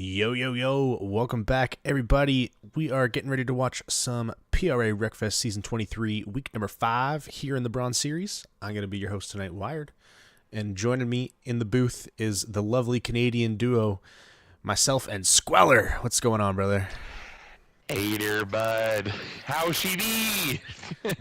Yo, yo, yo, welcome back, everybody. We are getting ready to watch some PRA Wreckfest Season 23, week number 5 here in the Bronze Series. I'm going to be your host tonight, Wired. And joining me in the booth is the lovely Canadian duo, myself and Squeller. What's going on, brother? Hey there, bud. How she be?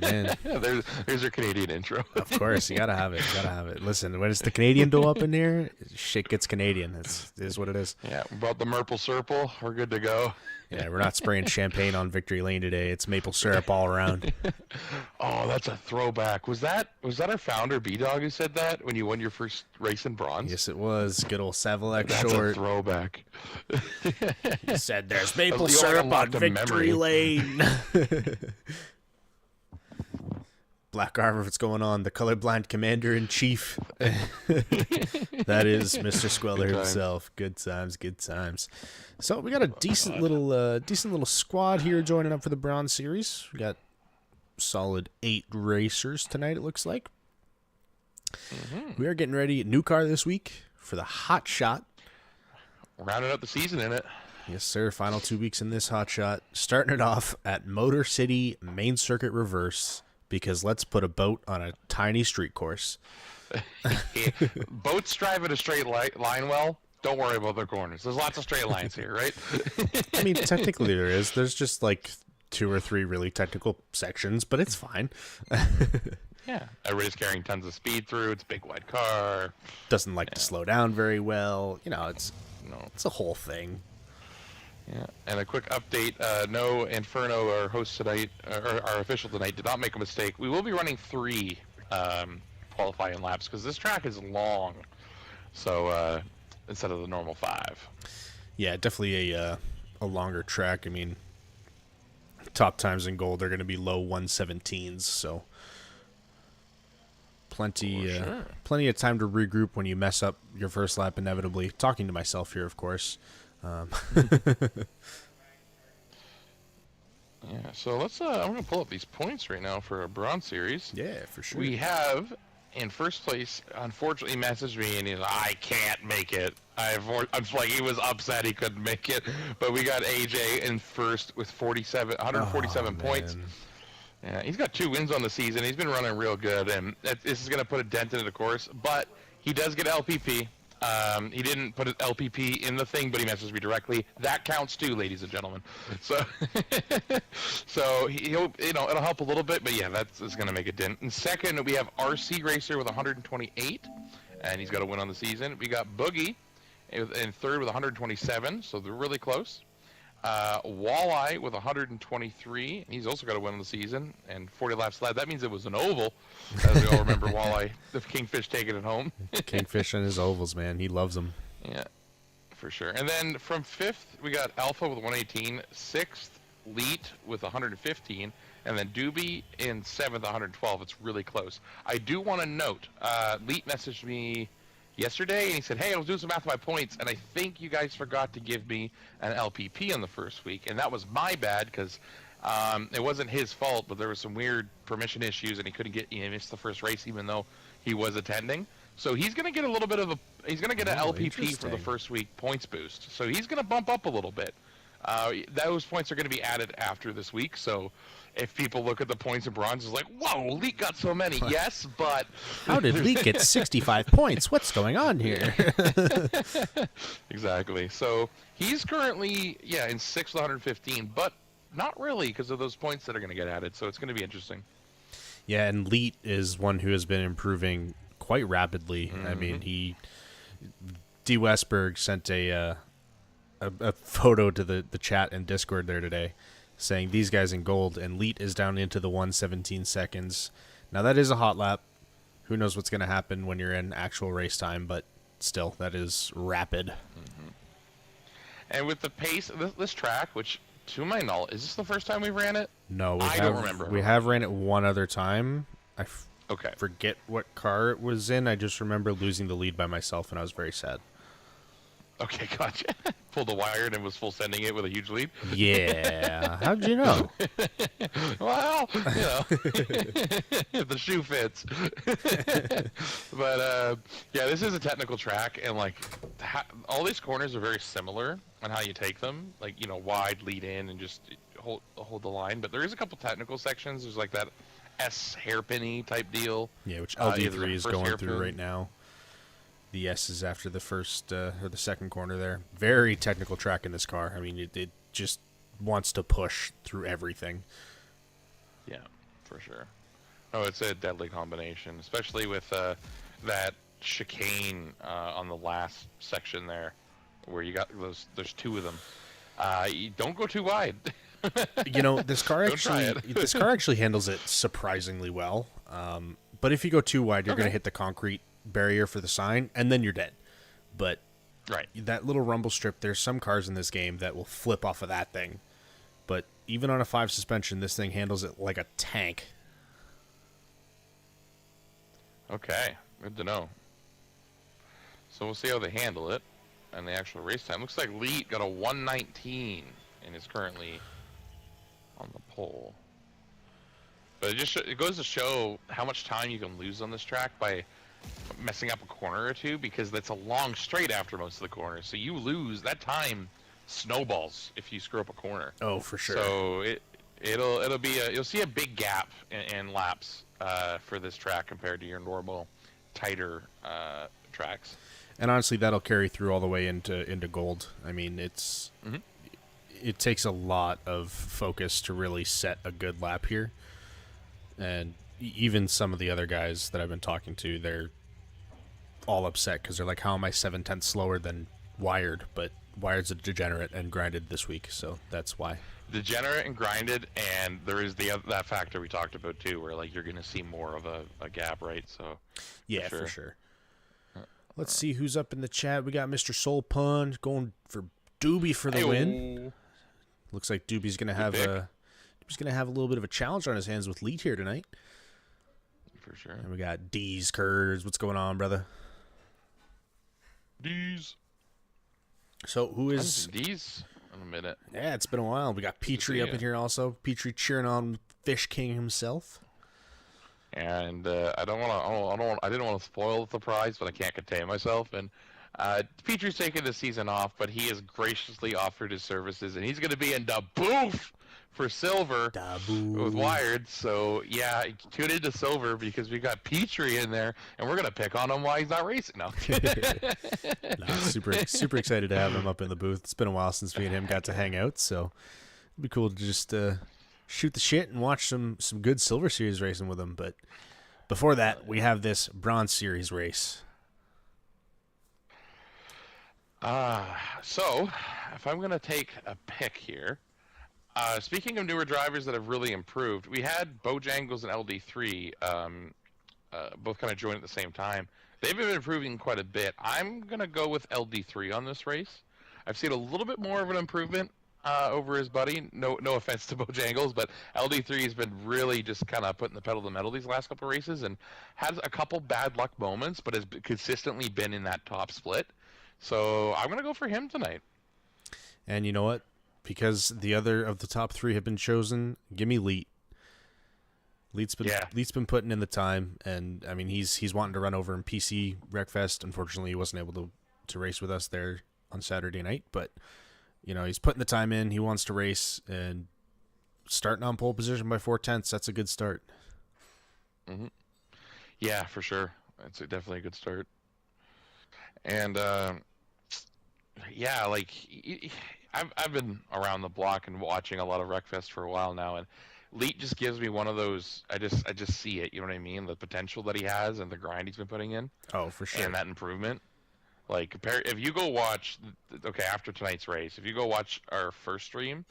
Man. there's your Canadian intro. Of course, you gotta have it. Listen, when it's the Canadian duo up in here, shit gets Canadian. It is what it is. Yeah, brought the Maple Circle. We're good to go. Yeah, we're not spraying champagne on Victory Lane today. It's maple syrup all around. Oh, that's a throwback. Was that our founder, B-Dog, who said that when you won your first race in bronze? Yes, it was. Good old Savalek That's short. a throwback. He said there's maple syrup on Victory Lane. Black Armor, what's going on? The colorblind commander-in-chief. That is Mr. Squeller himself. Good times. So we got a decent little squad here joining up for the Bronze Series. We got solid 8 racers tonight, it looks like. We are getting ready. New car this week for the Hot Shot. Rounding up the season in it. Yes, sir. Final 2 weeks in this Hot Shot. Starting it off at Motor City Main Circuit Reverse, because let's put a boat on a tiny street course. Boats drive at a straight line well. Don't worry about their corners. There's lots of straight lines here, right? I mean, technically there is. There's just like 2 or 3 really technical sections, but it's fine. Yeah. Everybody's carrying tons of speed through. It's a big wide car. Doesn't like to slow down very well. You know, it's a whole thing. Yeah, and a quick update, no Inferno, our host tonight, or our official tonight, did not make a mistake. We will be running 3 qualifying laps, because this track is long, so instead of the normal 5. Yeah, definitely a longer track. I mean, top times in gold are going to be low 117s, so plenty of time to regroup when you mess up your first lap inevitably. Talking to myself here, of course. Yeah, so let's I'm gonna pull up these points right now for a Bronze Series. Yeah, for sure. We have in first place, unfortunately, messaged me and he's like, I can't make it. I'm like, he was upset he couldn't make it, but we got AJ in first with 147 points. Yeah, he's got 2 wins on the season. He's been running real good, and this is gonna put a dent into the course, but he does get LPP. He didn't put an LPP in the thing, but he messaged me directly. That counts too, ladies and gentlemen. So, he'll, it'll help a little bit, but yeah, that's going to make a dent. And second, we have RC Racer with 128, and he's got a win on the season. We got Boogie in third with 127, so they're really close. Walleye with 123, and he's also got a win on the season, and 40 laps led. That means it was an oval, as we all remember Walleye, the Kingfish taking it home. Kingfish and his ovals, man. He loves them. Yeah, for sure. And then from 5th, we got Alpha with 118, 6th, Leet with 115, and then Doobie in 7th, 112. It's really close. I do want to note, Leet messaged me yesterday, and he said, hey, I was doing some math of my points, and I think you guys forgot to give me an LPP on the first week, and that was my bad, because it wasn't his fault, but there was some weird permission issues, and he missed the first race, even though he was attending. So he's going to get a little bit of he's going to get an LPP for the first week points boost, so he's going to bump up a little bit. Those points are going to be added after this week, so if people look at the points in bronze, it's like, whoa, Leek got so many. Yes, but how did Leek get 65 points? What's going on here? Exactly. So he's currently, in 6th, 115, but not really because of those points that are going to get added. So it's going to be interesting. Yeah, and Leet is one who has been improving quite rapidly. I mean, D. Westberg sent a photo to the chat and Discord there today, saying these guys in gold, and Leet is down into the 117 seconds. Now, that is a hot lap. Who knows what's going to happen when you're in actual race time, but still, that is rapid. And with the pace of this track, which, to my knowledge, is this the first time we've ran it? No, I don't remember. We have ran it one other time. I Okay. forget what car it was in. I just remember losing the lead by myself, and I was very sad. Okay, gotcha. Pulled the wire and was full sending it with a huge lead. Yeah. How'd you know? Well, the shoe fits. But yeah, this is a technical track, and like all these corners are very similar on how you take them, like wide lead in and just hold the line. But there is a couple technical sections. There's like that S hairpinny type deal. Yeah, which Either LD3 the is first going hairpin. through right now. The S is after the first or the second corner there. Very technical track in this car. I mean, it just wants to push through everything. Yeah, for sure. Oh, it's a deadly combination, especially with that chicane on the last section there, where you got those. There's two of them. You don't go too wide. This car Don't try actually it. this car actually handles it surprisingly well. But if you go too wide, you're going to Okay. hit the concrete barrier for the sign, and then you're dead. But Right. that little rumble strip, there's some cars in this game that will flip off of that thing. But even on a 5 suspension, this thing handles it like a tank. Okay. Good to know. So we'll see how they handle it and the actual race time. Looks like Leet got a 119 and is currently on the pole. But it goes to show how much time you can lose on this track by messing up a corner or two, because that's a long straight after most of the corners. So you lose that time, snowballs if you screw up a corner. Oh, for sure. So it'll be you'll see a big gap in laps for this track compared to your normal tighter tracks. And honestly, that'll carry through all the way into gold. I mean, it takes a lot of focus to really set a good lap here. And even some of the other guys that I've been talking to, they're all upset because they're like, how am I 7/10 slower than Wired? But Wired's a degenerate and grinded this week, so that's why. Degenerate and grinded, and there is that factor we talked about too, where like you're going to see more of a gap, right? So Yeah, for sure. Let's see who's up in the chat. We got Mr. Soul Pun going for Doobie for the win. Looks like Doobie's gonna have a little bit of a challenge on his hands with Leet here tonight. For sure. And we got D's Kurds. What's going on, brother? D's. So who is D's in a minute. Yeah, it's been a while. We got Petrie up in here also. Petrie cheering on Fish King himself. And I didn't want to spoil the surprise, but I can't contain myself. And Petrie's taking the season off, but he has graciously offered his services, and he's going to be in the booth for silver with Wired. So yeah, tune into silver because we got Petrie in there, and we're going to pick on him while he's not racing now. Super excited to have him up in the booth. It's been a while since me and him got to hang out, so it'd be cool to just shoot the shit and watch some good Silver Series racing with him. But before that, we have this Bronze Series race. So if I'm going to take a pick here, speaking of newer drivers that have really improved, we had Bojangles and LD3 both kind of join at the same time. They've been improving quite a bit. I'm going to go with LD3 on this race. I've seen a little bit more of an improvement over his buddy. No offense to Bojangles, but LD3 has been really just kind of putting the pedal to the metal these last couple of races and has a couple bad luck moments, but has consistently been in that top split. So I'm going to go for him tonight. And you know what? Because the other of the top three have been chosen, give me Leet. Leet's been putting in the time, and I mean he's wanting to run over in PC Wreckfest. Unfortunately, he wasn't able to race with us there on Saturday night, but he's putting the time in. He wants to race, and starting on pole position by 4/10. That's a good start. Mm-hmm. Yeah, for sure. It's definitely a good start. And yeah, like I've been around the block and watching a lot of Wreckfest for a while now, and Leet just gives me one of those. I just see it. You know what I mean? The potential that he has and the grind he's been putting in. Oh, for sure. And that improvement. Like if you go watch, after tonight's race, if you go watch our first stream,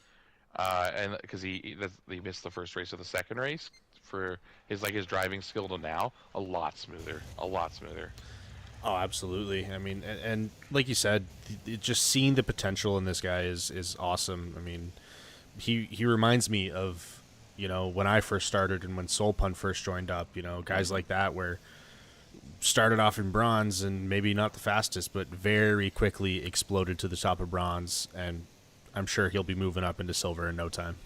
and because he missed the first race of the second race for his driving skill to now, a lot smoother. Oh, absolutely. I mean, and like you said, just seeing the potential in this guy is awesome. I mean, he reminds me of when I first started and when Soul Pun first joined up. Guys like that where started off in bronze and maybe not the fastest, but very quickly exploded to the top of bronze, and I'm sure he'll be moving up into silver in no time.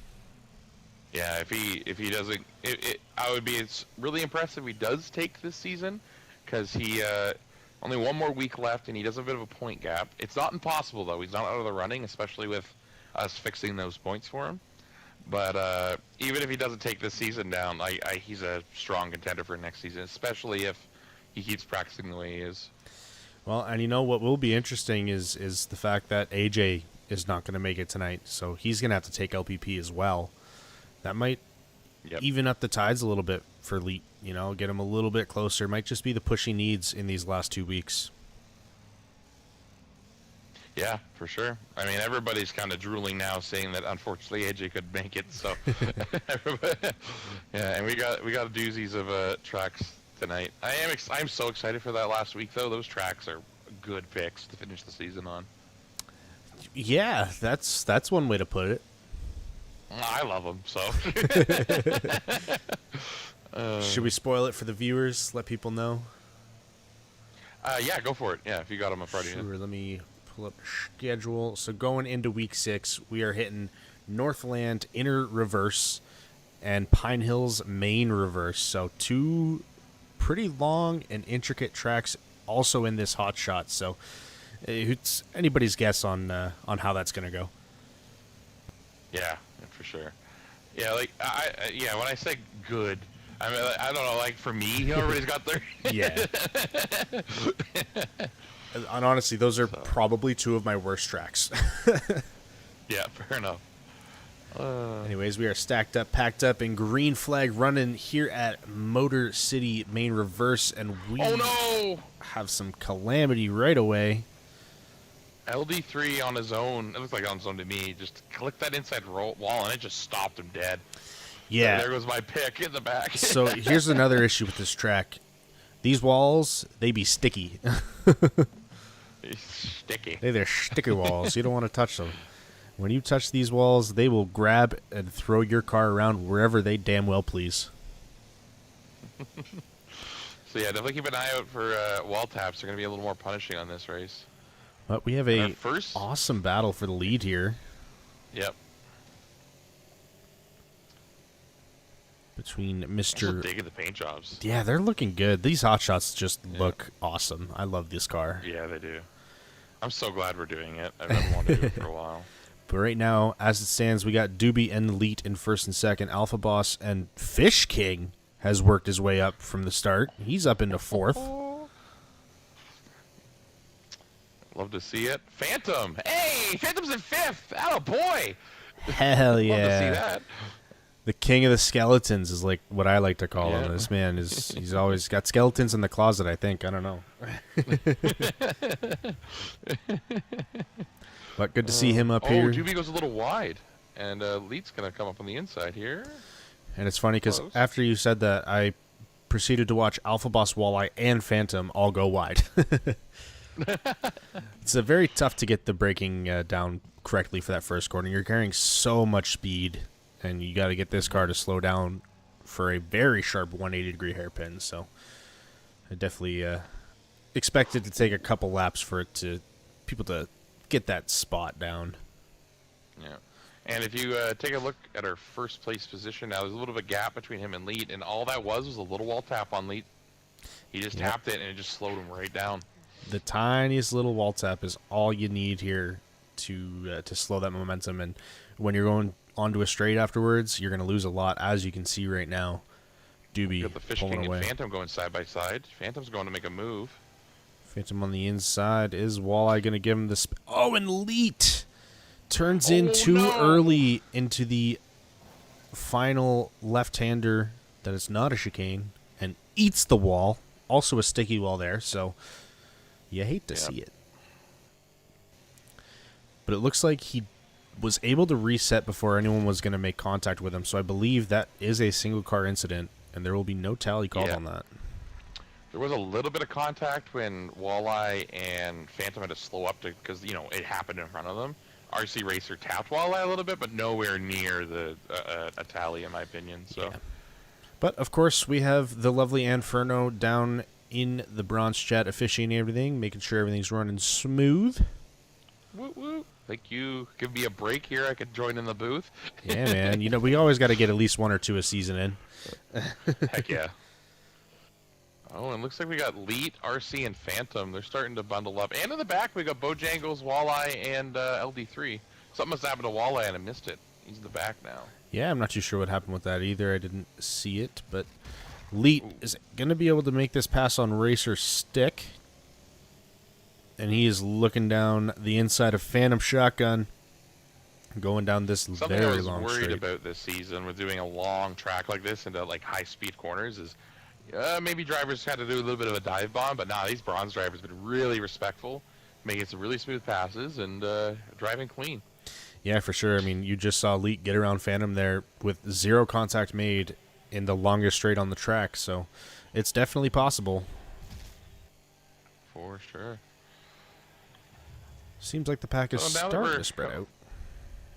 Yeah, if he doesn't, it's really impressive if he does take this season, because he Only one more week left, and he does have a bit of a point gap. It's not impossible, though. He's not out of the running, especially with us fixing those points for him. But even if he doesn't take this season down, he's a strong contender for next season, especially if he keeps practicing the way he is. Well, and you know what will be interesting is the fact that AJ is not going to make it tonight, so he's going to have to take LPP as well. That might even up the tides a little bit for Leet, get him a little bit closer. Might just be the push he needs in these last 2 weeks. Yeah, for sure. I mean, everybody's kind of drooling now, saying that unfortunately AJ could make it. So, yeah, and we got doozies of tracks tonight. I'm so excited for that last week, though. Those tracks are good picks to finish the season on. Yeah, that's one way to put it. I love them. So, should we spoil it for the viewers? Let people know. Yeah, go for it. Yeah, if you got them up already. Sure. Let me pull up the schedule. So going into week 6, we are hitting Northland Inner Reverse and Pine Hills Main Reverse. So 2 pretty long and intricate tracks also in this hot shot. So it's anybody's guess on how that's going to go. Yeah, for sure. Yeah, like when I say good, I mean, I don't know, like for me, everybody's got their yeah. And honestly, those are probably 2 of my worst tracks. Yeah, fair enough. Anyways, we are stacked up, packed up, in green flag running here at Motor City Main Reverse, and we have some calamity right away. LD3 on his own, it looks like on his own to me, just clicked that inside wall and it just stopped him dead. Yeah. So there goes my pick in the back. So here's another issue with this track. These walls, they be sticky. Sticky. They're sticky walls. You don't want to touch them. When you touch these walls, they will grab and throw your car around wherever they damn well please. So yeah, definitely keep an eye out for wall taps. They're going to be a little more punishing on this race. But we have a awesome battle for the lead here. Yep. Between Mr. Digging the paint jobs. Yeah, they're looking good. These hot shots just look awesome. I love this car. Yeah, they do. I'm so glad we're doing it. I've been wanting to do it for a while. But right now, as it stands, we got Doobie and Leet in first and second. Alpha Boss and Fish King has worked his way up from the start. He's up into 4th. Love to see it. Phantom! Hey! Phantom's in 5th! Atta boy! Hell yeah. Love to see that. The king of the skeletons is like what I like to call him. This man he's always got skeletons in the closet, I think. I don't know. But good to see him up here. Doobie goes a little wide. And Leet's going to come up on the inside here. And it's funny because after you said that, I proceeded to watch Alpha Boss, Walleye, and Phantom all go wide. It's very tough to get the braking down correctly for that first corner. You're carrying so much speed, and you got to get this car to slow down for a very sharp 180-degree hairpin. So I definitely expected to take a couple laps for people to get that spot down. Yeah. And if you take a look at our first place position now, there's a little bit of a gap between him and Leet, and all that was a little wall tap on Leet. He just tapped it, and it just slowed him right down. The tiniest little wall tap is all you need here to slow that momentum, and when you're going onto a straight afterwards, you're going to lose a lot, as you can see right now. Doobie got the Fish pulling King away. And Phantom going side by side. Phantom's going to make a move. Phantom on the inside. Is Walleye going to give him the and Leet turns in too early into the final left-hander that is not a chicane and eats the wall. Also a sticky wall there, so you hate to see it. But it looks like he was able to reset before anyone was going to make contact with him, so I believe that is a single-car incident, and there will be no tally called on that. There was a little bit of contact when Walleye and Phantom had to slow up because, it happened in front of them. RC Racer tapped Walleye a little bit, but nowhere near a tally, in my opinion. So. Yeah. But, of course, we have the lovely Anferno down in the bronze chat officiating everything, making sure everything's running smooth. Woo woo. Like you give me a break here, I could join in the booth. Yeah, man. We always got to get at least 1 or 2 a season in. Heck yeah. Oh, and looks like we got Leet, RC, and Phantom. They're starting to bundle up. And in the back, we got Bojangles, Walleye, and LD3. Something must have happened to Walleye, and I missed it. He's in the back now. Yeah, I'm not too sure what happened with that either. I didn't see it, but Leet is going to be able to make this pass on Racer Stick. And he is looking down the inside of Phantom Shotgun, going down this Something very I was long worried straight. about this season with doing a long track like this into like high-speed corners is maybe drivers had to do a little bit of a dive bomb, but these bronze drivers have been really respectful, making some really smooth passes and driving clean. Yeah, for sure. I mean, you just saw Leet get around Phantom there with zero contact made in the longest straight on the track, so it's definitely possible. For sure. Seems like the pack is starting to spread out.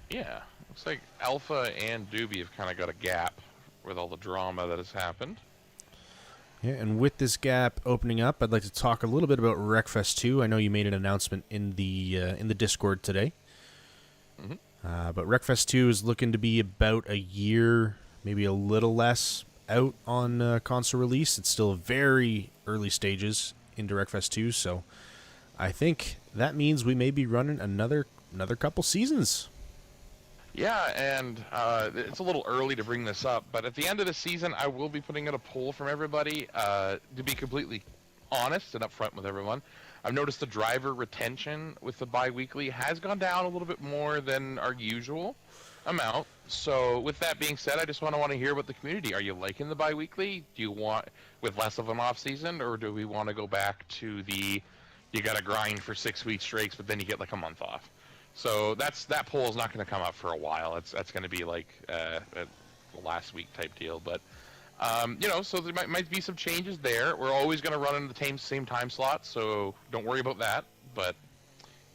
Yeah, looks like Alpha and Doobie have kind of got a gap with all the drama that has happened. Yeah, and with this gap opening up, I'd like to talk a little bit about Wreckfest 2. I know you made an announcement in the Discord today. Mm-hmm. But Wreckfest 2 is looking to be about a year, maybe a little less, out on console release. It's still very early stages into Wreckfest 2, so I think that means we may be running another couple seasons. Yeah, and it's a little early to bring this up, but at the end of the season, I will be putting out a poll from everybody. To be completely honest and upfront with everyone, I've noticed the driver retention with the bi-weekly has gone down a little bit more than our usual amount. So with that being said, I just want to hear about the community. Are you liking the bi-weekly? Do you want with less of an off season, or do we want to go back to the you got to grind for 6 weeks straight, but then you get like a month off? So that poll is not going to come up for a while. That's going to be like a last week type deal. But so there might be some changes there. We're always going to run in the same time slot, so don't worry about that. But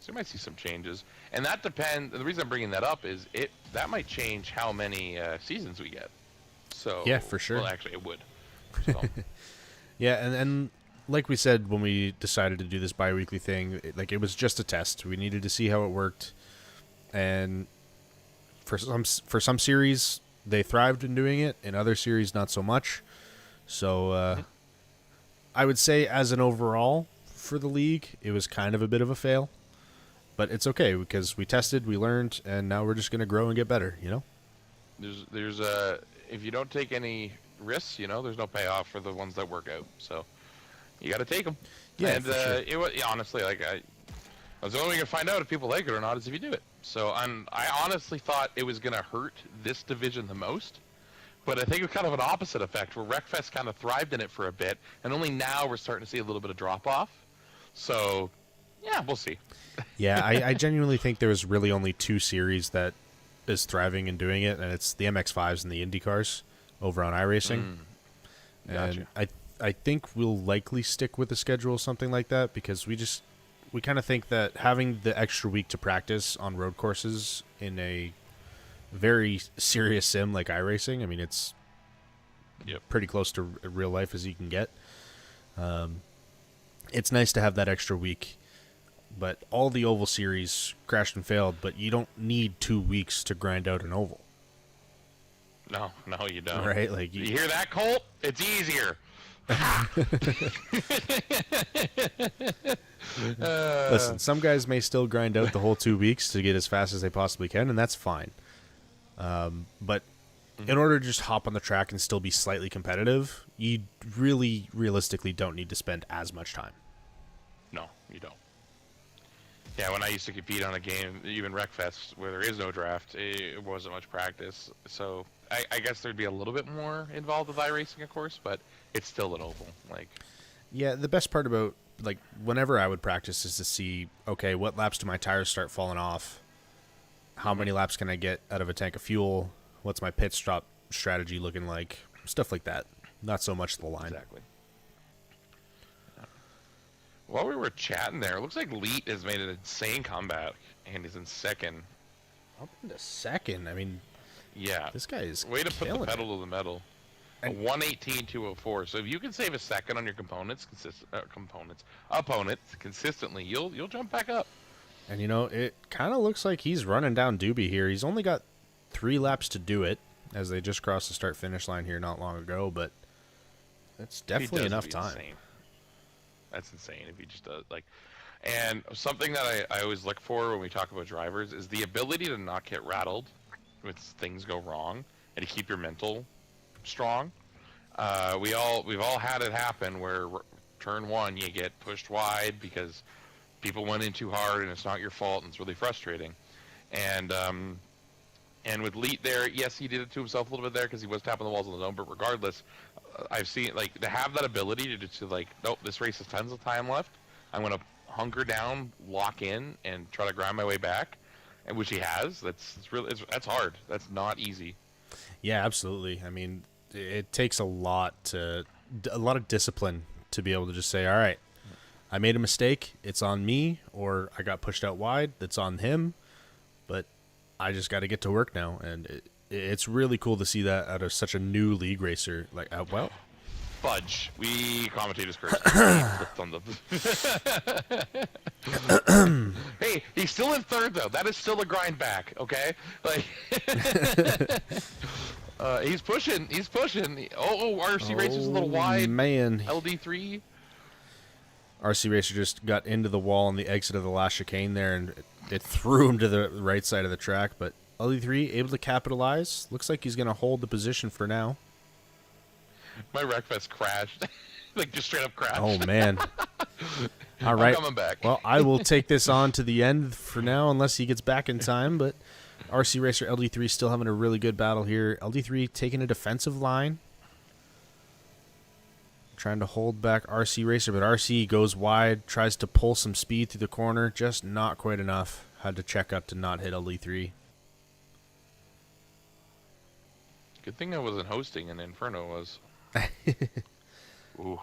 so you might see some changes, and that depends. The reason I'm bringing that up is that might change how many seasons we get. So yeah, for sure. Well, actually, it would. So. Yeah, and like we said when we decided to do this bi-weekly thing, it was just a test. We needed to see how it worked, and for some series they thrived in doing it, in other series not so much. So I would say as an overall for the league, it was kind of a bit of a fail, but it's okay because we tested, we learned, and now we're just going to grow and get better. There's if you don't take any risks, there's no payoff for the ones that work out. So. You got to take them. Yeah, and for sure. it was honestly I was the only way you can find out if people like it or not is if you do it. So I honestly thought it was going to hurt this division the most, but I think it was kind of an opposite effect where Wreckfest kind of thrived in it for a bit, and only now we're starting to see a little bit of drop off. So yeah, we'll see. Yeah, I genuinely think there's really only two series that is thriving and doing it, and it's the MX-5s and the Indy cars over on iRacing. Gotcha. And I think we'll likely stick with the schedule, something like that, because we kind of think that having the extra week to practice on road courses in a very serious sim like iRacing, I mean, it's pretty close to real life as you can get. It's nice to have that extra week, but all the oval series crashed and failed, but you don't need 2 weeks to grind out an oval. No, you don't. Right? Like you hear that, Colt? It's easier. Listen, some guys may still grind out the whole 2 weeks to get as fast as they possibly can, and that's fine. But in order to just hop on the track and still be slightly competitive, you really, realistically don't need to spend as much time. No, you don't. Yeah, when I used to compete on a game, even Wreckfest, where there is no draft, it wasn't much practice. So I guess there'd be a little bit more involved with iRacing, of course, but it's still an oval. Yeah, the best part about whenever I would practice is to see, okay, what laps do my tires start falling off? How many laps can I get out of a tank of fuel? What's my pit stop strategy looking like? Stuff like that. Not so much the line. Exactly. While we were chatting there, it looks like Leet has made an insane comeback, and he's in second. Up into second. I mean, yeah, this guy is way to put the pedal to the metal. A And- 118.204. So if you can save a second on your opponents consistently, you'll jump back up. And it kind of looks like he's running down Doobie here. He's only got 3 laps to do it, as they just crossed the start-finish line here not long ago. But That's If he definitely does, enough it'd be time. insane. That's insane if he just does like. And something that I always look for when we talk about drivers is the ability to not get rattled when things go wrong and to keep your mental strong. We've all had it happen where turn one you get pushed wide because people went in too hard and it's not your fault and it's really frustrating. And with Leet there, yes, he did it to himself a little bit there because he was tapping the walls on his own. But regardless, I've seen like to have that ability to like, nope, this race has tons of time left. I'm gonna hunker down, lock in, and try to grind my way back, and which he has. That's hard. That's not easy. Yeah, absolutely. I mean, it takes a lot of discipline to be able to just say, all right, I made a mistake. It's on me, or I got pushed out wide. That's on him. But I just got to get to work now, and it's really cool to see that out of such a new league racer. Like, well, Fudge. We commentators curse. Hey, he's still in third though. That is still a grind back. Okay, like he's pushing. He's pushing. RC Racer's a little wide. Man, LD3. RC Racer just got into the wall on the exit of the last chicane there, and it threw him to the right side of the track. But LD3 able to capitalize. Looks like he's going to hold the position for now. My Wreckfest crashed. Like, just straight up crashed. Oh, man. All right. I'm coming back. Well, I will take this on to the end for now, unless he gets back in time. But RC Racer LD3 still having a really good battle here. LD3 taking a defensive line. Trying to hold back RC Racer, but RC goes wide, tries to pull some speed through the corner, just not quite enough. Had to check up to not hit LD3. Good thing I wasn't hosting and Inferno was. Ooh.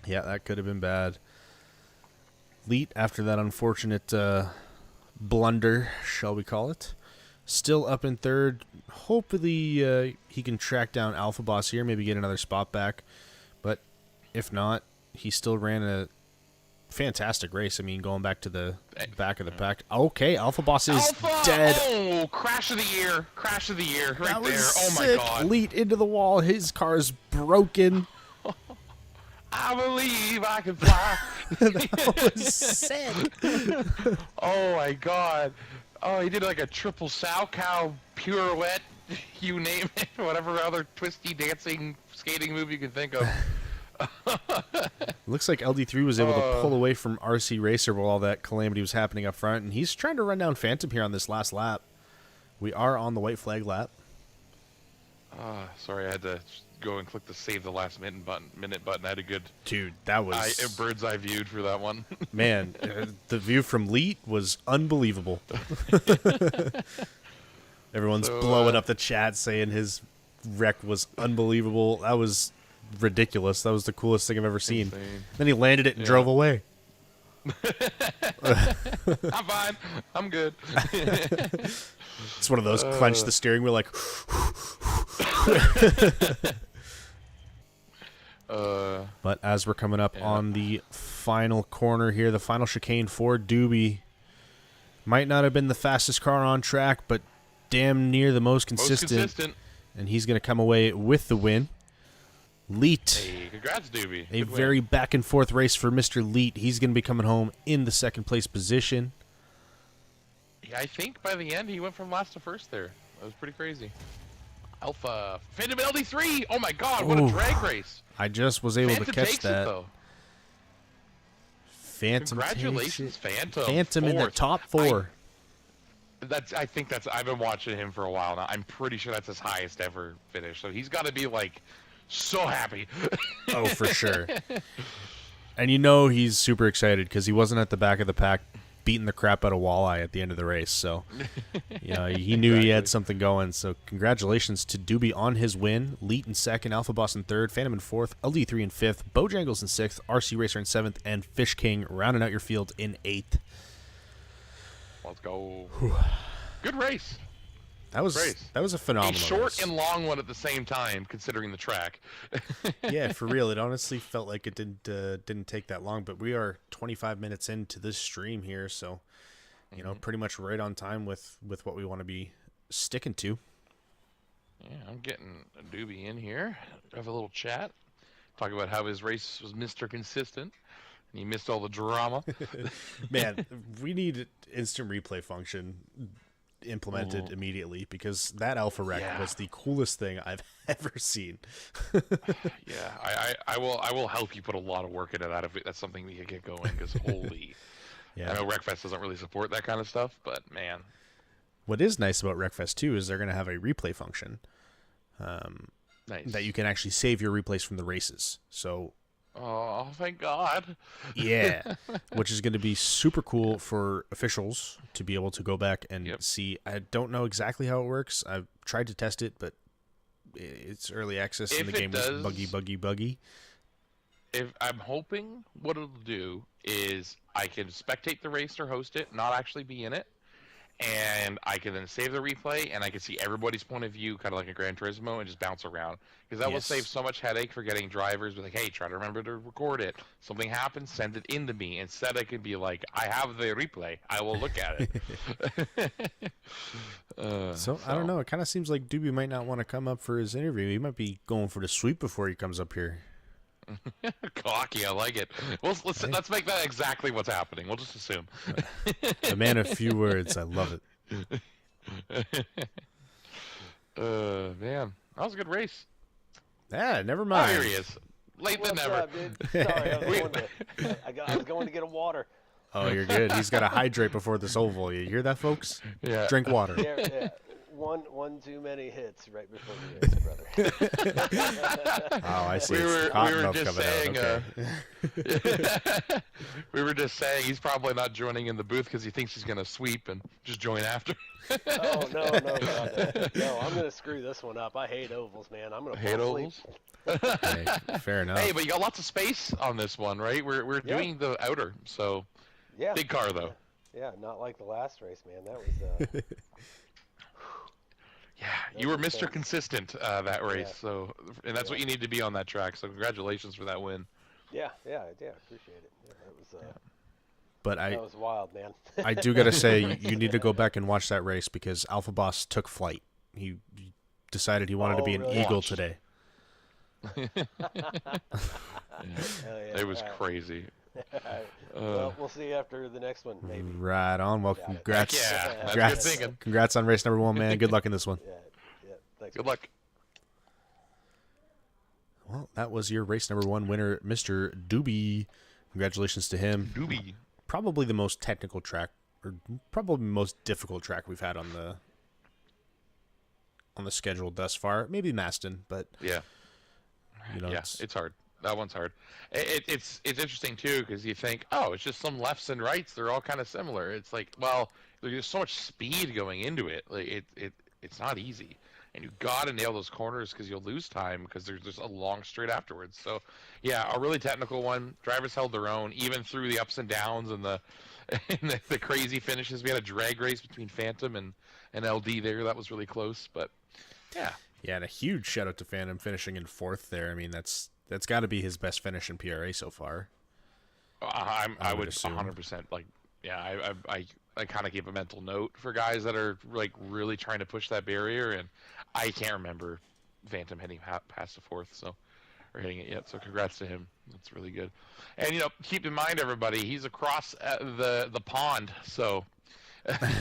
Yeah, that could have been bad. Leet, after that unfortunate blunder, shall we call it, still up in third. Hopefully he can track down Alpha Boss here, maybe get another spot back. But if not, he still ran a fantastic race. I mean, going back to the back of the pack. Okay, Alpha Boss is dead. Oh, crash of the year. Crash of the year right That was there. Oh, sick. my God. Leet into the wall. His car's broken. I believe I can fly. That was sick. Oh, my God. Oh, he did like a triple sow cow pirouette, you name it, whatever other twisty dancing skating move you can think of. Looks like LD3 was able to pull away from RC Racer while all that calamity was happening up front, and he's trying to run down Phantom here on this last lap. We are on the white flag lap. Sorry, I had to go and click the save the last minute button. I had a good Dude, that was bird's eye viewed for that one. man. The view from Leet was unbelievable. Everyone's blowing up the chat saying his wreck was unbelievable. That was ridiculous. That was the coolest thing I've ever seen. Insane. Then he landed it and drove away. I'm fine. I'm good. It's one of those clench the steering wheel like. But as we're coming up on the final corner here, the final chicane for Doobie, might not have been the fastest car on track, but damn near the most consistent. And he's going to come away with the win. Leet. Hey, congrats, Doobie. A very back and forth race for Mr. Leet. He's going to be coming home in the second place position. Yeah, I think by the end he went from last to first there. That was pretty crazy. Alpha Phantom LD3. Oh my God, what a drag race! I just was able to catch takes that. It, though. Phantom. Congratulations, Phantom. Phantom in the top four. I think that's. I've been watching him for a while now. I'm pretty sure that's his highest ever finish. So he's got to be like so happy. Oh, for sure. And you know he's super excited because he wasn't at the back of the pack beating the crap out of Walleye at the end of the race. So, you know, he knew he had something going. So, congratulations to Doobie on his win. Leet in second, Alpha Boss in third, Phantom in fourth, LD3 in fifth, Bojangles in sixth, RC Racer in seventh, and Fish King rounding out your field in eighth. Let's go. Good race. That was a phenomenal A short race. and long one at the same time, considering the track. Yeah, for real. It honestly felt like it didn't take that long, but we are 25 minutes into this stream here, so you know, pretty much right on time with what we want to be sticking to. Yeah, I'm getting a Doobie in here. Have a little chat. Talk about how his race was Mr. Consistent. And he missed all the drama. Man, we need instant replay function implemented immediately, because that Alpha Wreck was the coolest thing I've ever seen. Yeah, I will help you put a lot of work into that if that's something we can get going, because holy. Yeah. I know Wreckfest doesn't really support that kind of stuff, but man. What is nice about Wreckfest 2 is they're going to have a replay function Nice. that you can actually save your replays from the races. So, oh, thank God. yeah, which is going to be super cool for officials to be able to go back and see. I don't know exactly how it works. I've tried to test it, but it's early access and the game is buggy. If I'm hoping what it'll do is I can spectate the race or host it, not actually be in it, and I can then save the replay, and I can see everybody's point of view, kind of like a Gran Turismo, and just bounce around. Because that will save so much headache for getting drivers. Be like, hey, try to remember to record it. Something happens, send it in to me. Instead, I could be like, I have the replay. I will look at it. So, I don't know. It kind of seems like Doobie might not want to come up for his interview. He might be going for the sweep before he comes up here. Cocky, I like it. Well, let's make that exactly what's happening. We'll just assume. A man of few words. I love it. Man, that was a good race. Yeah, never mind. Oh, here he is. Late than never. Up, dude? Sorry, I was going to get a water. Oh, you're good. He's got to hydrate before this oval. You hear that, folks? Yeah. Drink water. Yeah. One too many hits right before the race, brother. Oh, I see. We were just saying. Okay. We were just saying he's probably not joining in the booth because he thinks he's gonna sweep and just join after. Oh no, God, no! I'm gonna screw this one up. I hate ovals, man. I'm gonna hate ovals. Okay, fair enough. Hey, but you got lots of space on this one, right? We're doing the outer, so big car though. Yeah, not like the last race, man. That was. Yeah, you were Mr. Consistent that race, so and that's what you need to be on that track. So congratulations for that win. Yeah, appreciate it. Yeah, that was. But that was wild, man. I do gotta say, you need to go back and watch that race, because Alpha Boss took flight. He decided he wanted to be an eagle today. It was crazy. Well, we'll see after the next one, maybe. Right on. Well, congrats. That's congrats. good thinking. Congrats on race number 1, man. Good luck in this one. Yeah. Thanks. Good luck. Well, that was your race number 1 winner, Mr. Doobie. Congratulations to him. Doobie. Probably the most technical track, or probably the most difficult track we've had on the schedule thus far. Maybe Maston, but it's hard. That one's hard. It's interesting too, because you think, oh, it's just some lefts and rights. They're all kind of similar. It's like, well, there's so much speed going into it. Like it's not easy, and you gotta nail those corners because you'll lose time because there's just a long straight afterwards. So, yeah, a really technical one. Drivers held their own even through the ups and downs and the crazy finishes. We had a drag race between Phantom and LD there. That was really close, but yeah. Yeah, and a huge shout out to Phantom finishing in 4th there. I mean, that's got to be his best finish in PRA so far. I would 100% I kind of keep a mental note for guys that are like really trying to push that barrier, and I can't remember Phantom hitting past the 4th, or hitting it yet. So congrats to him. That's really good. And keep in mind, everybody, he's across the pond, so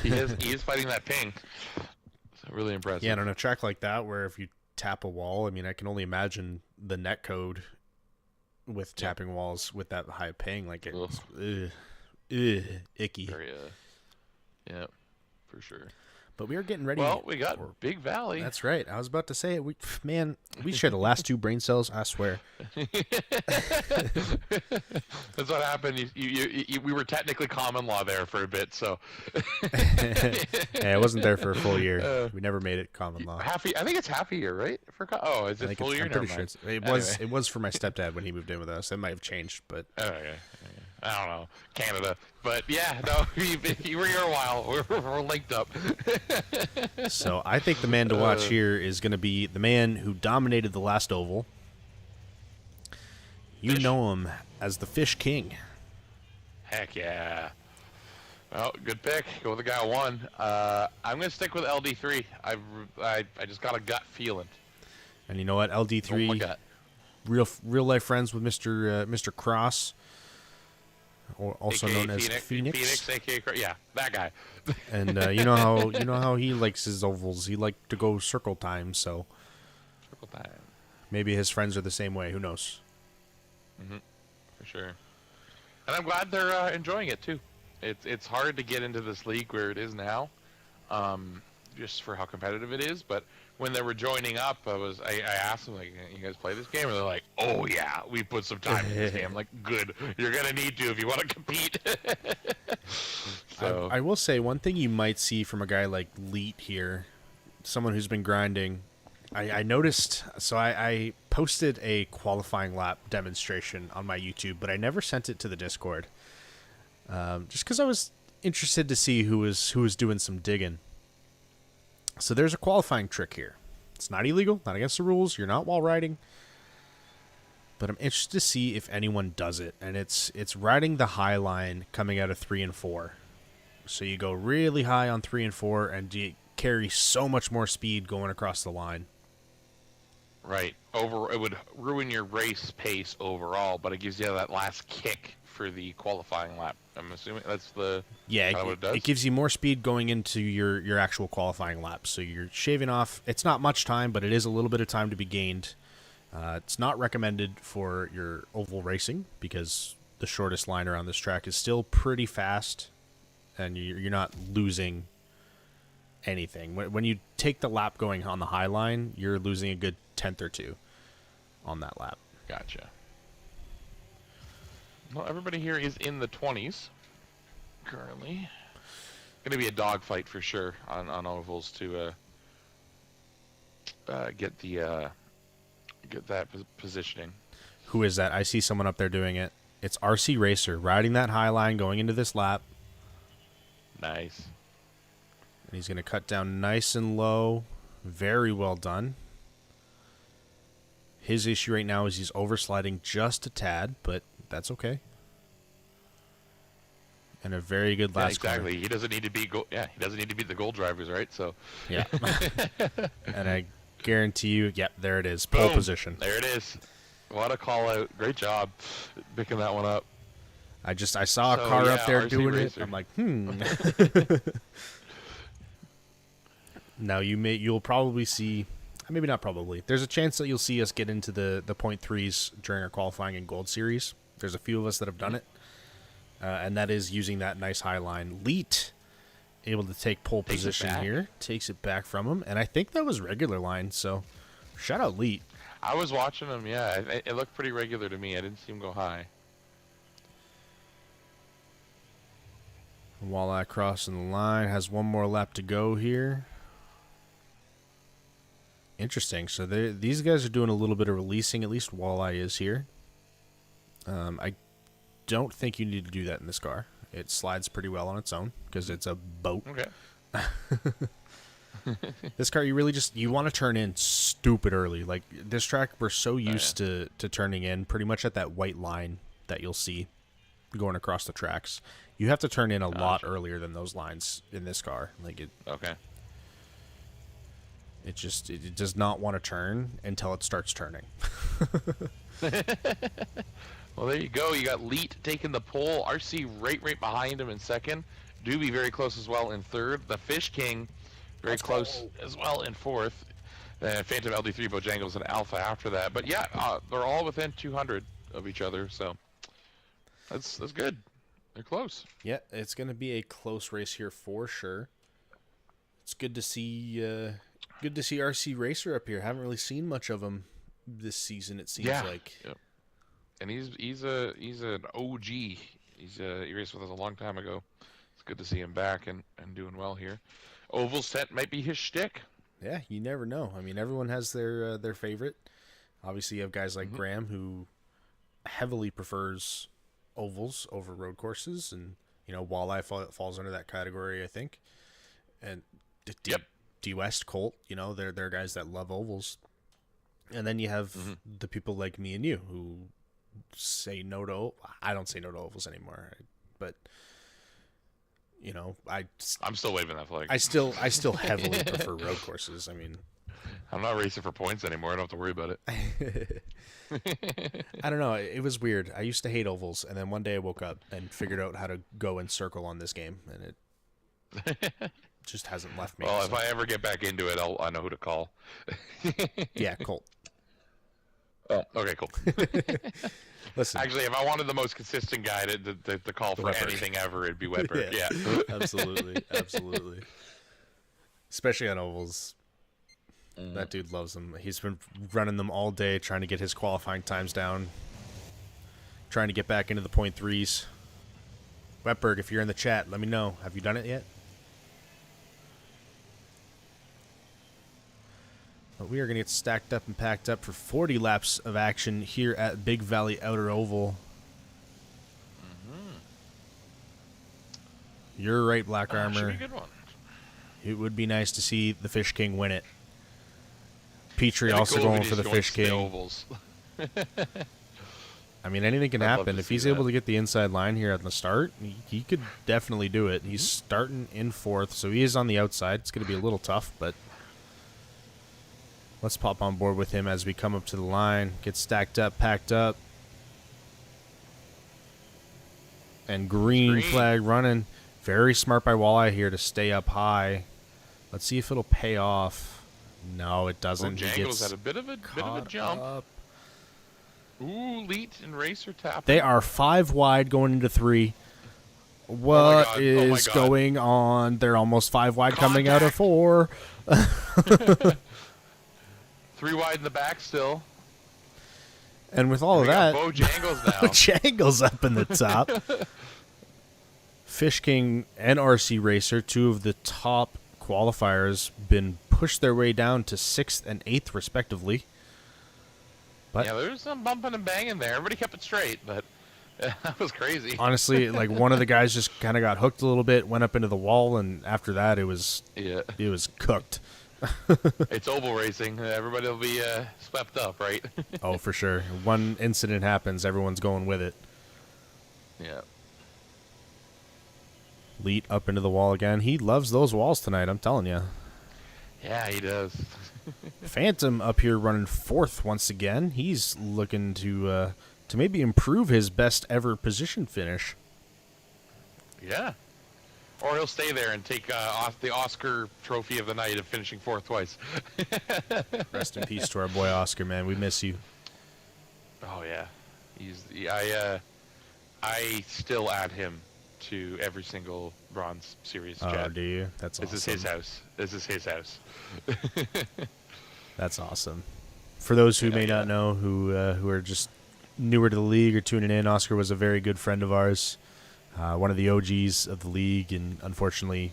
he is fighting that ping. So really impressive. Yeah, and on a track like that, where if you tap a wall, I mean, I can only imagine the net code with tapping walls with that high ping, like it's icky. Very, yeah, for sure. But we are getting ready. Well, we got Big Valley. That's right. I was about to say it. We share the last 2 brain cells, I swear. That's what happened. We were technically common law there for a bit, so. Yeah, I wasn't there for a full year. We never made it common law. I think it's half a year, right? Is it full year? I'm pretty sure it was for my stepdad when he moved in with us. It might have changed, but. Okay. I don't know, Canada, but yeah, no, you were here a while. We're linked up. So I think the man to watch here is going to be the man who dominated the last oval. You know him as the Fish King. Heck yeah. Oh, good pick. Go with the guy who won. I'm gonna stick with LD3. I just got a gut feeling. And you know what? Oh my LD3, gut. real life friends with Mr. Cross, or also AKA known as Phoenix. AKA yeah, that guy. And you know how he likes his ovals. He liked to go circle time, so Circle time. maybe his friends are the same way. Who knows? For sure. And I'm glad they're enjoying it too. It's hard to get into this league where it is now, just for how competitive it is. But when they were joining up, I asked them, like, you guys play this game? And they're like, oh yeah, we put some time in this game. I'm like, good. You're gonna need to if you want to compete. So I will say one thing you might see from a guy like Leet here, someone who's been grinding. I noticed, so I posted a qualifying lap demonstration on my YouTube, but I never sent it to the Discord, just because I was interested to see who was doing some digging. So there's a qualifying trick here. It's not illegal, not against the rules. You're not wall riding, but I'm interested to see if anyone does it. And it's riding the high line coming out of 3 and 4. So you go really high on 3 and 4, and you carry so much more speed going across the line. right, it would ruin your race pace overall, but it gives you that last kick for the qualifying lap. I'm assuming that's the Yeah, what it does. it gives you more speed going into your actual qualifying lap. So you're shaving off. It's not much time, but it is a little bit of time to be gained. It's not recommended for your oval racing because the shortest line around this track is still pretty fast, and you're not losing anything. When you take the lap going on the high line, you're losing a good tenth or two on that lap. Gotcha. Well, everybody here is in the 20s currently. Going to be a dogfight for sure on ovals to get that positioning. Who is that? I see someone up there doing it. It's RC Racer riding that high line going into this lap. Nice. And he's going to cut down nice and low. Very well done. His issue right now is he's oversliding just a tad, but that's okay. And a very good last exactly. corner. He doesn't need to be he doesn't need to beat the gold drivers, right? So yeah. And I guarantee you, yep, there it is. Pole boom, position. There it is. What a call out. Great job picking that one up. I saw a car up there RC doing Racer. it. I'm like, Now you'll probably see, maybe not probably. There's a chance that you'll see us get into the point threes during our qualifying in Gold Series. There's a few of us that have done it, and that is using that nice high line. Leet able to take pole position here, takes it back from him, and I think that was regular line. So shout out Leet. I was watching him. Yeah, it looked pretty regular to me. I didn't see him go high. Walleye crossing the line, has one more lap to go here. Interesting. So these guys are doing a little bit of releasing. At least Walleye is here. I don't think you need to do that in this car. It slides pretty well on its own because it's a boat. Okay. This car, you want to turn in stupid early. Like this track, we're so used to turning in pretty much at that white line that you'll see going across the tracks. You have to turn in a lot earlier than those lines in this car. Like it. Okay. It does not want to turn until it starts turning. Well, there you go. You got Leet taking the pole. RC right behind him in second. Doobie very close as well in third. The Fish King very close as well in fourth. Phantom LD3 Bojangles and Alpha after that. But yeah, they're all within 200 of each other. So that's good. They're close. Yeah, it's going to be a close race here for sure. It's good to see RC Racer up here. Haven't really seen much of him this season. It seems like. Yep. And he's an OG. He raced with us a long time ago. It's good to see him back and doing well here. Oval set might be his shtick. Yeah, you never know. I mean, everyone has their favorite. Obviously, you have guys like Graham who heavily prefers ovals over road courses, and Walleye falls under that category, I think. And D West, Colt, they're guys that love ovals. And then you have the people like me and you who say no to. I don't say no to ovals anymore, but You know, I'm still waving that flag. I still heavily prefer road courses. I mean, I'm not racing for points anymore. I don't have to worry about it. I don't know. It was weird. I used to hate ovals, and then one day I woke up and figured out how to go and circle on this game, and it just hasn't left me. Well, if I ever get back into it, I know who to call. Yeah, Colt. Oh, okay, cool. Listen, Actually, if I wanted the most consistent guy to call for Wetberg. anything ever, it'd be Wetberg. Yeah. Absolutely. Especially on ovals. That dude loves them. He's been running them all day, trying to get his qualifying times down, trying to get back into the .3s. Wetberg, if you're in the chat, let me know. Have you done it yet? But we are going to get stacked up and packed up for 40 laps of action here at Big Valley Outer Oval. You're right, Black Armor. Should be a good one. It would be nice to see the Fish King win it. Petrie also going for the Fish King. I mean, anything can happen. If he's able to get the inside line here at the start, he could definitely do it. He's starting in 4th, so he is on the outside. It's going to be a little tough, but let's pop on board with him as we come up to the line, get stacked up, packed up. And green flag running. Very smart by Walleye here to stay up high. Let's see if it'll pay off. No, it doesn't. Bojangles had a bit of a jump. Up. Ooh, Leet and Racer tapping. They are 5 wide going into 3. What is going on? They're almost 5 wide coming out of 4. 3 wide in the back still. And with all of that, Bojangles now. Bojangles up in the top. Fish King and RC Racer, 2 of the top qualifiers, been pushed their way down to 6th and 8th respectively. But yeah, there was some bumping and banging there. Everybody kept it straight, but that was crazy. Honestly, like one of the guys just kind of got hooked a little bit, went up into the wall, and after that, it was cooked. It's oval racing. Everybody will be swept up, right? Oh, for sure. One incident happens, everyone's going with it. Yeah. Leet up into the wall again. He loves those walls tonight, I'm telling you. Yeah, he does. Phantom up here running 4th once again. He's looking to maybe improve his best ever position finish. Yeah. Or he'll stay there and take the Oscar trophy of the night of finishing 4th twice. Rest in peace to our boy Oscar, man. We miss you. Oh yeah, I still add him to every single Bronze Series chat. Oh, do you? That's awesome. This is his house. That's awesome. For those who may not know, who are just newer to the league or tuning in, Oscar was a very good friend of ours. One of the OGs of the league, and unfortunately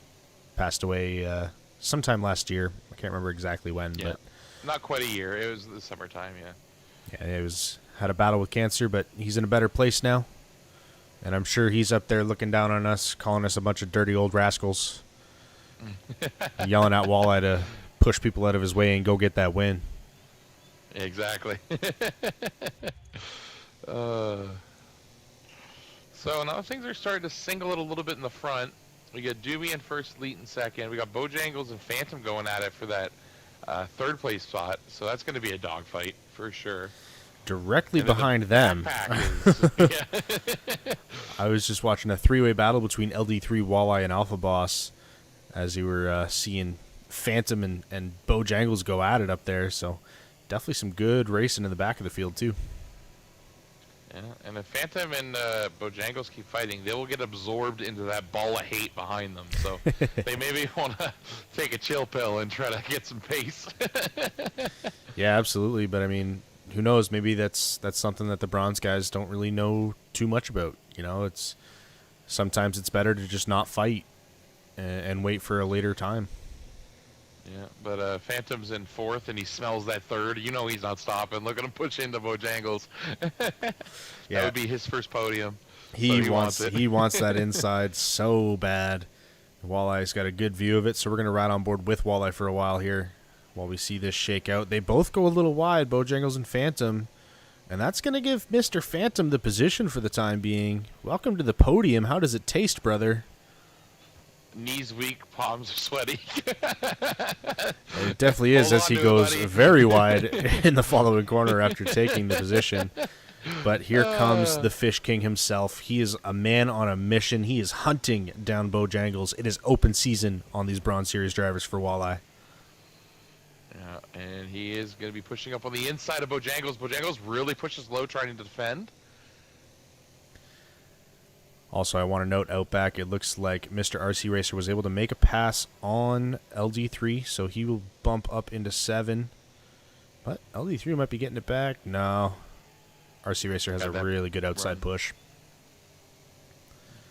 passed away sometime last year. I can't remember exactly when, but not quite a year. It was the summertime, Yeah, had a battle with cancer, but he's in a better place now. And I'm sure he's up there looking down on us, calling us a bunch of dirty old rascals, yelling at Walleye to push people out of his way and go get that win. Exactly. So now things are starting to single it a little bit in the front. We got Doobie in first, Leet in second. We got Bojangles and Phantom going at it for that 3rd place spot. So that's going to be a dogfight for sure. Directly behind them. I was just watching a 3-way battle between LD3, Walleye, and Alpha Boss as you were seeing Phantom and Bojangles go at it up there. So definitely some good racing in the back of the field too. Yeah, and if Phantom and Bojangles keep fighting, they will get absorbed into that ball of hate behind them. So they maybe want to take a chill pill and try to get some pace. Yeah, absolutely. But I mean, who knows? Maybe that's something that the bronze guys don't really know too much about. You know, sometimes it's better to just not fight and wait for a later time. Yeah, but Phantom's in 4th, and he smells that 3rd. You know he's not stopping. Look at him push into Bojangles. That would be his first podium. He wants that inside so bad. Walleye's got a good view of it, so we're going to ride on board with Walleye for a while here while we see this shake out. They both go a little wide, Bojangles and Phantom, and that's going to give Mr. Phantom the position for the time being. Welcome to the podium. How does it taste, brother? knees weak, palms are sweaty. It definitely is, Hold as on he to it, goes buddy. very wide in the following corner after taking the position. But here comes the Fish King himself. He is a man on a mission. He is hunting down Bojangles. It is open season on these Bronze Series drivers for Walleye. Yeah, and he is going to be pushing up on the inside of Bojangles. Bojangles really pushes low, trying to defend. Also, I want to note out back, it looks like Mr. RC Racer was able to make a pass on LD3, so he will bump up into 7. But LD3 might be getting it back. No. RC Racer has a really good outside push.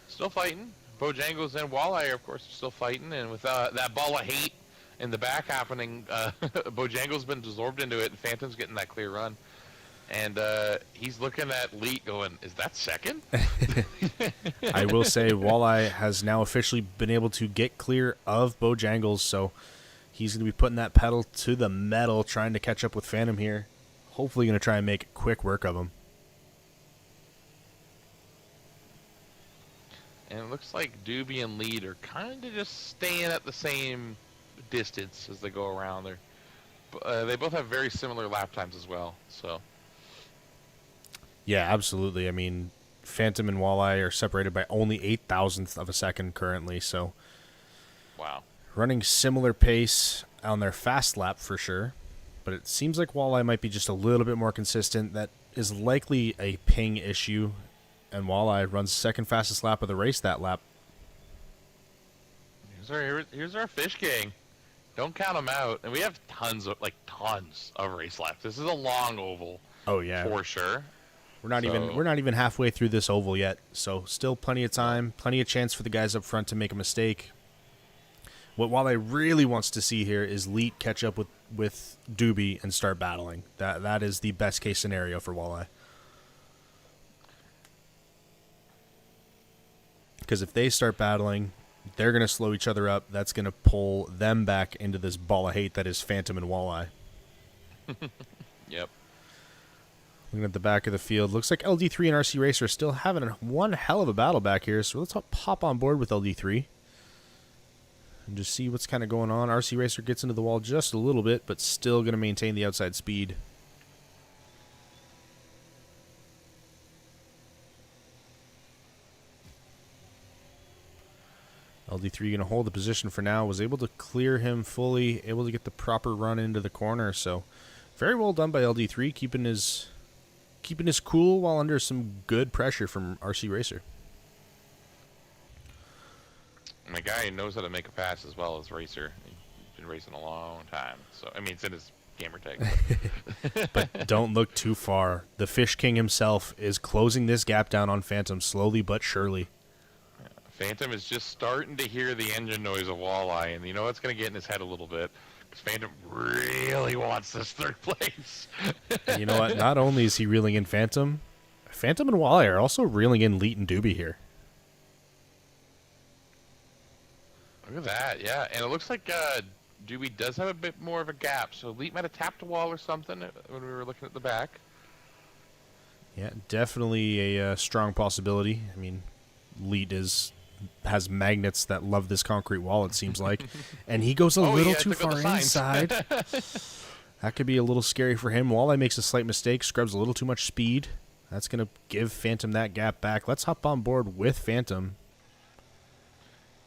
Still fighting. Bojangles and Walleye, of course, are still fighting. And with that ball of hate in the back happening, Bojangles been absorbed into it, and Phantom's getting that clear run. And he's looking at Leet going, is that second? I will say Walleye has now officially been able to get clear of Bojangles, so he's going to be putting that pedal to the metal, trying to catch up with Phantom here. Hopefully going to try and make quick work of him. And it looks like Doobie and Leet are kind of just staying at the same distance as they go around. They both have very similar lap times as well, so... Yeah, absolutely. I mean, Phantom and Walleye are separated by only 0.008 of a second currently, so wow. Running similar pace on their fast lap for sure, but it seems like Walleye might be just a little bit more consistent. That is likely a ping issue, and Walleye runs second fastest lap of the race that lap. Here's our Fish King. Don't count them out. And we have tons of race laps. This is a long oval. Oh yeah, for sure. We're not even halfway through this oval yet, so still plenty of time, plenty of chance for the guys up front to make a mistake. What Walleye really wants to see here is Leet catch up with Doobie and start battling. That is the best case scenario for Walleye. Because if they start battling, they're going to slow each other up. That's going to pull them back into this ball of hate that is Phantom and Walleye. Yep. Looking at the back of the field, looks like LD3 and RC Racer are still having one hell of a battle back here. So let's hop on board with LD3 and just see what's kind of going on. RC Racer gets into the wall just a little bit, but still going to maintain the outside speed. LD3 going to hold the position for now. Was able to clear him fully, able to get the proper run into the corner. So very well done by LD3, keeping his cool while under some good pressure from RC Racer. And the guy knows how to make a pass as well as Racer. He's been racing a long time. So I mean, it's in his gamer tag. But don't look too far. The Fish King himself is closing this gap down on Phantom slowly but surely. Phantom is just starting to hear the engine noise of Walleye, and you know it's going to get in his head a little bit. Because Phantom really wants this third place. And you know what? Not only is he reeling in Phantom and Walleye are also reeling in Leet and Doobie here. Look at that, yeah. And it looks like Doobie does have a bit more of a gap, so Leet might have tapped a wall or something when we were looking at the back. Yeah, definitely a strong possibility. I mean, Leet has magnets that love this concrete wall, it seems like. And he goes a little too far inside. That could be a little scary for him. Walleye makes a slight mistake, scrubs a little too much speed. That's going to give Phantom that gap back. Let's hop on board with Phantom.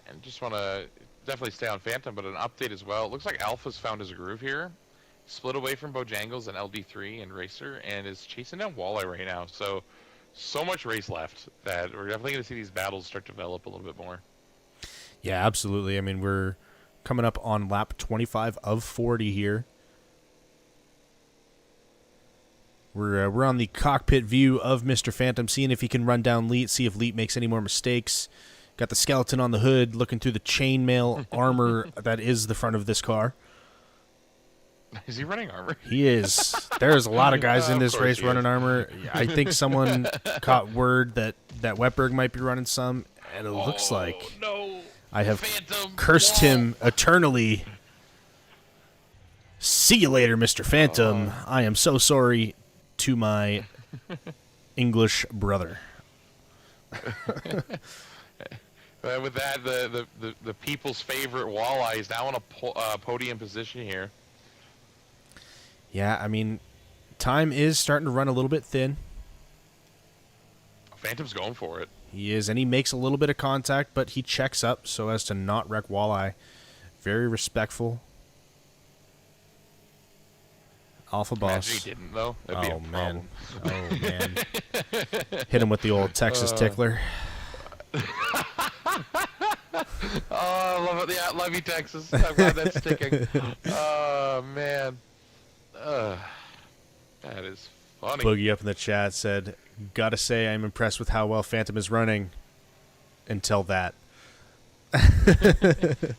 And just want to definitely stay on Phantom, but an update as well. It looks like Alpha's found his groove here. Split away from Bojangles and LD3 and Racer, and is chasing down Walleye right now. So much race left that we're definitely going to see these battles start to develop a little bit more. Yeah, absolutely. I mean, we're coming up on lap 25 of 40 here. We're on the cockpit view of Mr. Phantom, seeing if he can run down Leet, see if Leet makes any more mistakes. Got the skeleton on the hood, looking through the chainmail armor that is the front of this car. Is he running armor? He is. There's a lot of guys in this race running armor. I think someone caught word that Wetberg might be running some, and it looks like I have cursed him eternally. See you later, Mr. Phantom. I am so sorry to my English brother. With that, the people's favorite walleye is now in a podium position here. Yeah, I mean, time is starting to run a little bit thin. Phantom's going for it. He is, and he makes a little bit of contact, but he checks up so as to not wreck walleye. Very respectful. Alpha boss. Imagine he didn't, though. That'd be a problem. Oh, man. Hit him with the old Texas tickler. Oh, I love it. Yeah, love you, Texas. I'm glad that's sticking. Oh, man. That is funny. Boogie up in the chat said, "Gotta say, I'm impressed with how well Phantom is running." Until that.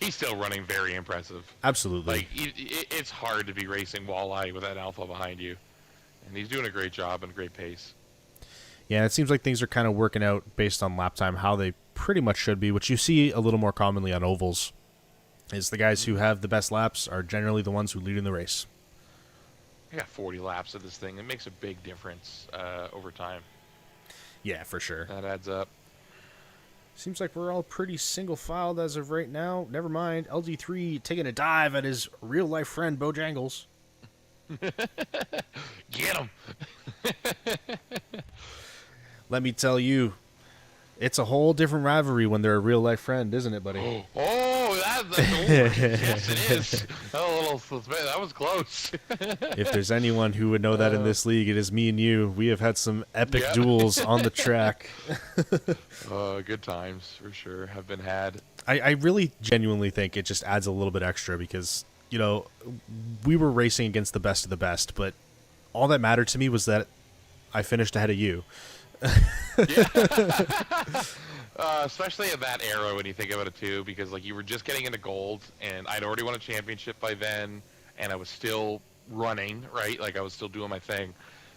He's still running very impressive. Absolutely. Like, it's hard to be racing walleye with that alpha behind you. And he's doing a great job and great pace. Yeah, it seems like things are kind of working out based on lap time, how they pretty much should be, which you see a little more commonly on ovals, is the guys who have the best laps are generally the ones who lead in the race. I got 40 laps of this thing. It makes a big difference over time. Yeah, for sure. That adds up. Seems like we're all pretty single-filed as of right now. Never mind. LD3 taking a dive at his real-life friend, Bojangles. Get him! Let me tell you, it's a whole different rivalry when they're a real-life friend, isn't it, buddy? That's yes, it is. That was close. If there's anyone who would know that in this league, it is me and you. We have had some epic duels on the track. Good times, for sure, have been had. I really genuinely think it just adds a little bit extra because, you know, we were racing against the best of the best, but all that mattered to me was that I finished ahead of you. Especially at that era when you think about it too, because like you were just getting into gold, and I'd already won a championship by then, and I was still running, right? Like I was still doing my thing.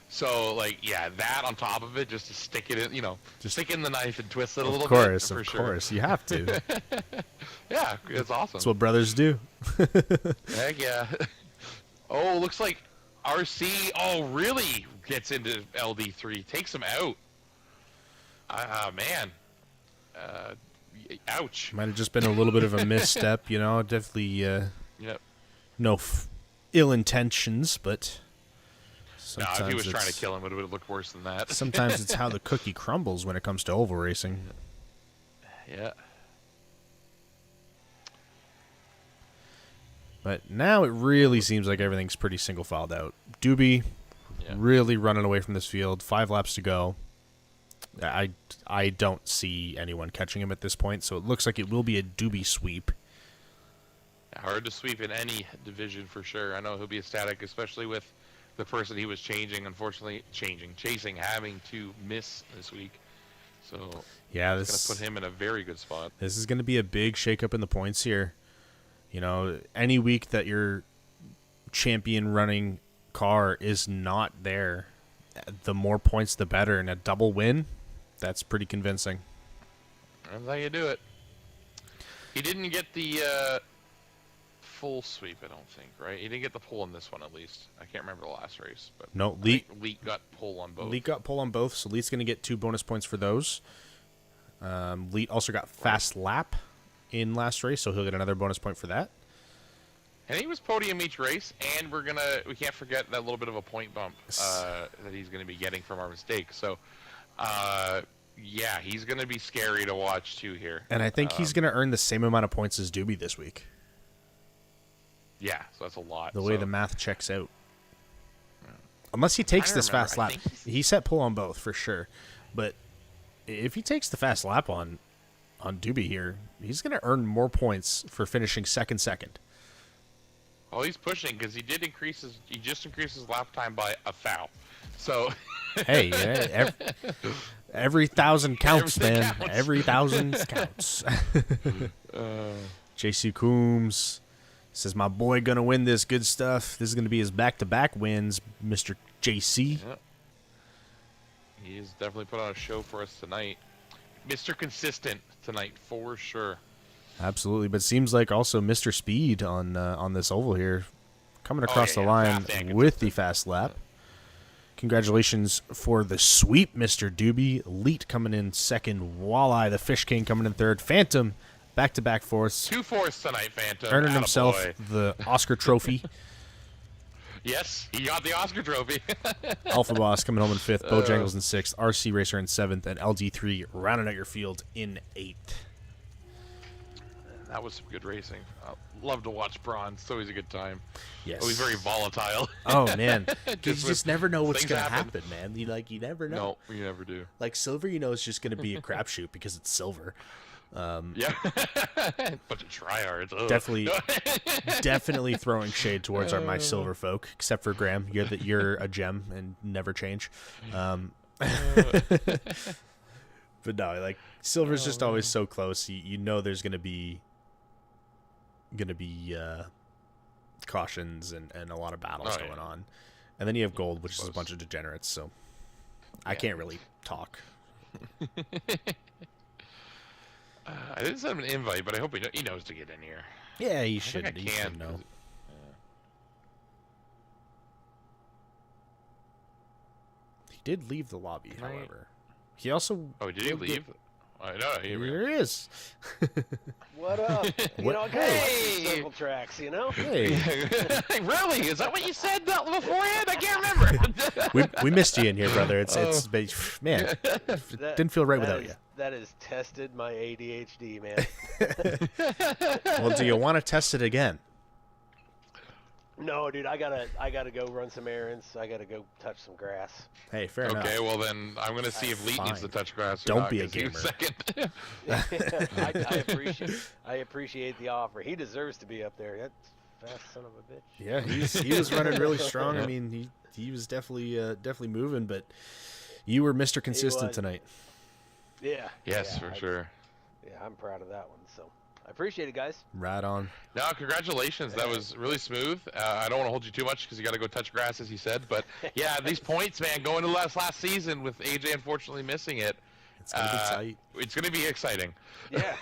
So like, yeah, that on top of it, just to stick it in, just stick in the knife and twist it a little bit. Of course, you have to. Yeah, it's awesome. That's what brothers do. Heck yeah. Oh, looks like RC. Oh, really gets into LD3, takes him out. Man. Ouch. Might have just been a little bit of a misstep, definitely Yep. no ill intentions, but No, sometimes if he was trying to kill him, it would have looked worse than that. sometimes it's how the cookie crumbles when it comes to oval racing. Yeah. But now it really seems like everything's pretty single filed out. Doobie really running away from this field. 5 laps to go. I don't see anyone catching him at this point, so it looks like it will be a Doobie sweep. Hard to sweep in any division for sure. I know he'll be ecstatic, especially with the person he was chasing, having to miss this week. So yeah, this is going to put him in a very good spot. This is going to be a big shakeup in the points here. Any week that your champion running car is not there, the more points the better, and a double win, that's pretty convincing. That's how you do it. He didn't get the full sweep, I don't think, right? He didn't get the pull in this one, at least. I can't remember the last race, but no, Leet got pull on both. Leet got pull on both, so Leet's going to get 2 bonus points for those. Leet also got fast lap in last race, so he'll get another bonus point for that. And he was podium each race, and we can't forget that little bit of a point bump that he's going to be getting from our mistake. So, yeah, he's going to be scary to watch too here. And I think he's going to earn the same amount of points as Doobie this week. Yeah, so that's a lot. The way the math checks out. Unless he takes this fast lap. He set pull on both, for sure. But if he takes the fast lap on Doobie here, he's going to earn more points for finishing second. Well, he's pushing because he just increased his lap time by a foul. So hey, every 1,000 counts, man. Counts. Every 1,000 counts. JC Coombs says, "My boy gonna win this. Good stuff. This is gonna be his back-to-back wins, Mr. JC." Yep. He's definitely put on a show for us tonight. Mr. Consistent tonight for sure. Absolutely, but seems like also Mr. Speed on this oval here, coming across the line with the fast lap. Congratulations for the sweep, Mr. Doobie. Leet coming in second. Walleye, the Fish King, coming in third. Phantom, back-to-back fourths. 2 fourths tonight, Phantom. Earning Attaboy. himself the Oscar trophy. Yes, he got the Oscar trophy. Alpha Boss coming home in fifth. Bojangles in sixth. RC Racer in seventh. And LD3 rounding out your field in eighth. That was some good racing. Love to watch Braun. It's always a good time. Yes. Always very volatile. Oh, man. You Just just never know what's things going to happen. happen, man. You never know. No, you never do. Like, silver, it's just going to be a crapshoot because it's silver. Yeah. Bunch of tryhards. Ugh. Definitely throwing shade towards my silver folk, except for Graham. You're a gem and never change. But no, like, silver's just always so close. You know there's going to be cautions and a lot of battles going on. And then you have gold, which is a bunch of degenerates, so I can't really talk. I didn't send him an invite, but I hope he knows to get in here. Yeah, he should. I He should know. He did leave the lobby, however. He also... Oh, did he leave? I know. Here he is. What up? Hey! Circle tracks, you know? Hey, Really? Is that what you said beforehand? I can't remember. we missed you in here, brother. It's man, didn't feel right without you. That has tested my ADHD, man. Well, do you want to test it again? No, dude, I gotta go run some errands. I gotta go touch some grass. Hey, fair enough. Okay, well then I'm gonna see if Leet needs to touch grass. Or Don't not, be a 'cause he was gamer. Second. I appreciate the offer. He deserves to be up there. That fast son of a bitch. Yeah, he was running really strong. I mean, he was definitely moving, but you were Mr. Consistent tonight. Yeah. Yes, yeah, for sure. Yeah, I'm proud of that one. So I appreciate it, guys. Right on. No, congratulations. That was really smooth. I don't want to hold you too much because you got to go touch grass, as you said. But yeah, these points, man, going to last season with AJ unfortunately missing it. It's gonna be tight. It's gonna be exciting. Yeah.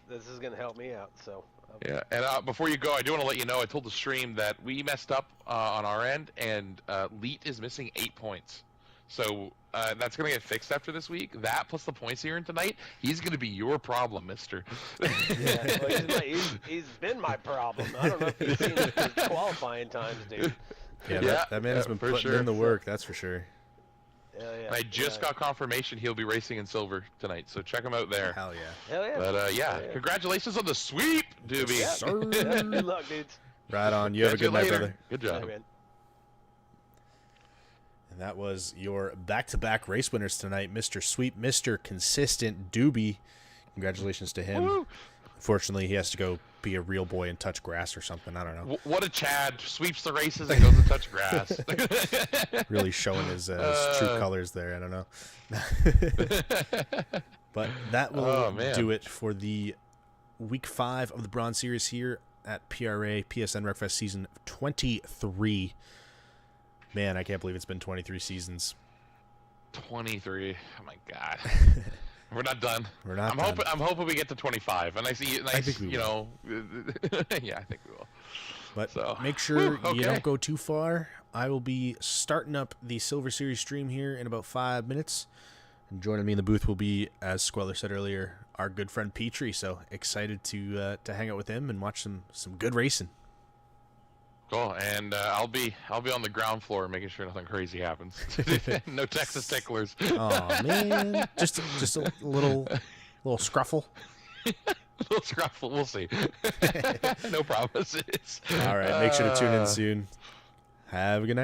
This is gonna help me out. So. Yeah, and before you go, I do want to let you know I told the stream that we messed up on our end, and Leet is missing 8 points. So that's going to get fixed after this week. That plus the points here in tonight, he's going to be your problem, mister. Yeah, well, he's been my problem. I don't know if you've seen his qualifying times, dude. Yeah, that man has been putting in the work, that's for sure. Yeah. And I just got confirmation he'll be racing in silver tonight, so check him out there. Hell yeah. Hell yeah. But congratulations on the sweep, Doobie. Yes, sir. Yeah, good luck, dudes. Right on. You have a good night, brother. Good job. Bye, man. And that was your back-to-back race winners tonight, Mr. Sweep, Mr. Consistent, Doobie. Congratulations to him. Woo. Unfortunately, he has to go be a real boy and touch grass or something. I don't know. What a Chad. Sweeps the races and goes to touch grass. Really showing his true colors there. I don't know. But that will do it for the Week 5 of the Bronze Series here at PRA PSN Wreckfest Season 23. Man, I can't believe it's been 23 seasons. 23. Oh my god. We're not done. We're not done. I'm hoping we get to 25, and I see. I think we will. Yeah, I think we will. But so, make sure you don't go too far. I will be starting up the Silver Series stream here in about 5 minutes. And joining me in the booth will be, as Squeller said earlier, our good friend Petrie. So excited to hang out with him and watch some good racing. Cool, and I'll be on the ground floor making sure nothing crazy happens. No Texas ticklers. Oh man, just a little scruffle. Little scruffle, we'll see. No promises. All right, make sure to tune in soon. Have a good night.